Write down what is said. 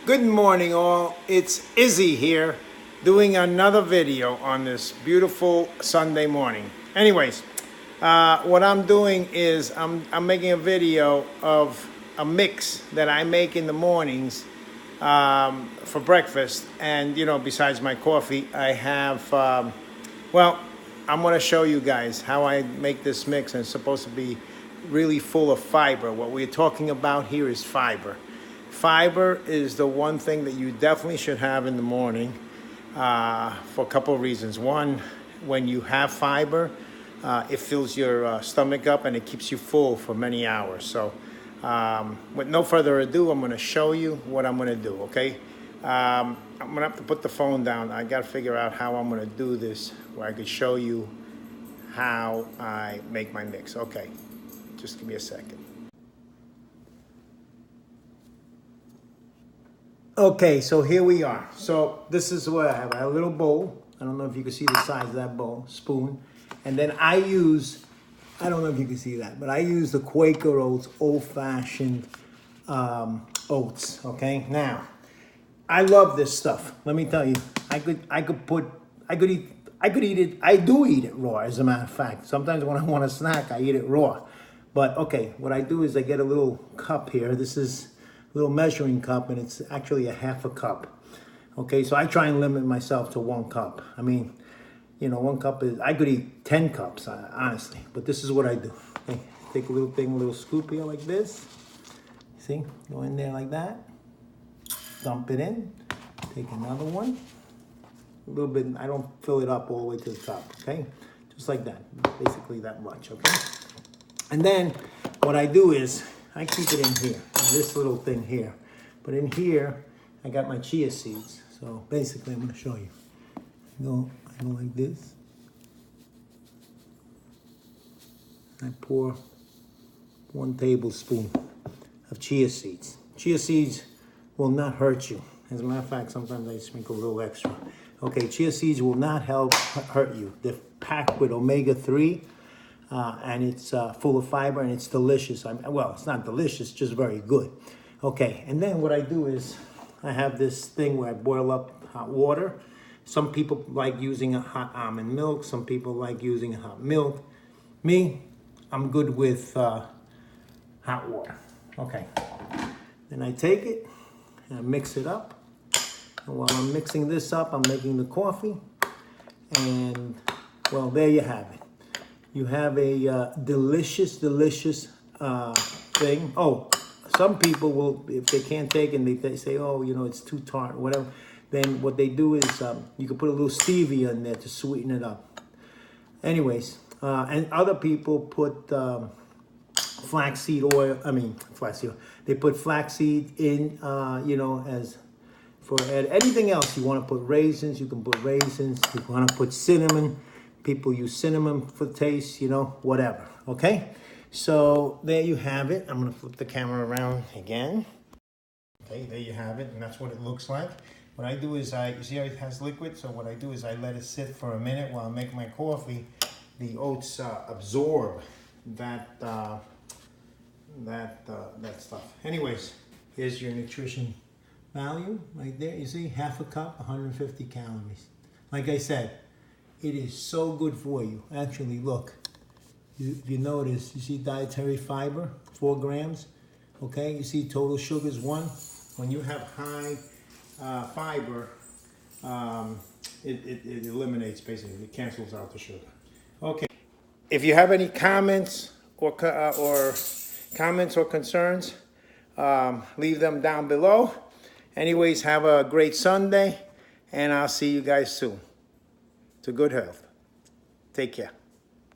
Good morning all, it's Izzy here doing another video on this beautiful Sunday morning. Anyways, what I'm doing is I'm making a video of a mix that I make in the mornings for breakfast. And you know, besides my coffee, I have, well, I'm going to show you guys how I make this mix, and it's supposed to be really full of fiber. What we're talking about here is fiber. Fiber is the one thing that you definitely should have in the morning for a couple of reasons. One, when you have fiber, it fills your stomach up and it keeps you full for many hours. So with no further ado, I'm going to show you what I'm going to do, okay? I'm going to have to put the phone down. I got to figure out how I'm going to do this where I could show you how I make my mix. Okay, just give me a second. Okay, so here we are. So this is what I have. I have a little bowl. I don't know if you can see the size of that bowl, spoon. And then I don't know if you can see that, but I use the Quaker Oats old-fashioned oats, okay? Now, I love this stuff. Let me tell you, I do eat it raw, as a matter of fact. Sometimes when I want a snack, I eat it raw. But okay, what I do is I get a little cup here. This is little measuring cup, and it's actually a half a cup. Okay, so I try and limit myself to 1 cup. I mean, you know, 1 cup is, I could eat 10 cups, honestly, but this is what I do. Okay, take a little thing, a little scoop here like this. See, go in there like that. Dump it in. Take another one. A little bit, I don't fill it up all the way to the top, okay? Just like that, basically that much, okay? And then what I do is, I keep it in here, in this little thing here. But in here, I got my chia seeds. So basically, I'm going to show you. I go like this. I pour 1 tablespoon of chia seeds. Chia seeds will not hurt you. As a matter of fact, sometimes I sprinkle a little extra. Okay, chia seeds will not hurt you. They're packed with omega-3. And it's full of fiber, and it's delicious. Well, it's not delicious, just very good. Okay, and then what I do is I have this thing where I boil up hot water. Some people like using a hot almond milk. Some people like using hot milk. Me, I'm good with hot water. Okay, then I take it and I mix it up. And while I'm mixing this up, I'm making the coffee. And, well, there you have it. You have a delicious thing. Oh, some people will, if they can't take it, they say, oh, you know, it's too tart, whatever. Then what they do is you can put a little stevia in there to sweeten it up. Anyways, and other people put flaxseed oil. Flaxseed oil. They put flaxseed in, you know, as for anything else. You want to put raisins, you can put raisins. You want to put cinnamon. People use cinnamon for taste, you know, whatever, okay? So there you have it. I'm gonna flip the camera around again. Okay, there you have it, and that's what it looks like. What I do is you see how it has liquid? So what I do is I let it sit for a minute while I make my coffee. The oats absorb that stuff. Anyways, here's your nutrition value right there. You see, half a cup, 150 calories. Like I said, it is so good for you. Actually, look, if you notice, you see dietary fiber, 4 grams. Okay, you see total sugars 1. When you have high fiber, it eliminates, basically, it cancels out the sugar. Okay, if you have any comments or concerns, leave them down below. Anyways, have a great Sunday, and I'll see you guys soon. To good health. Take care.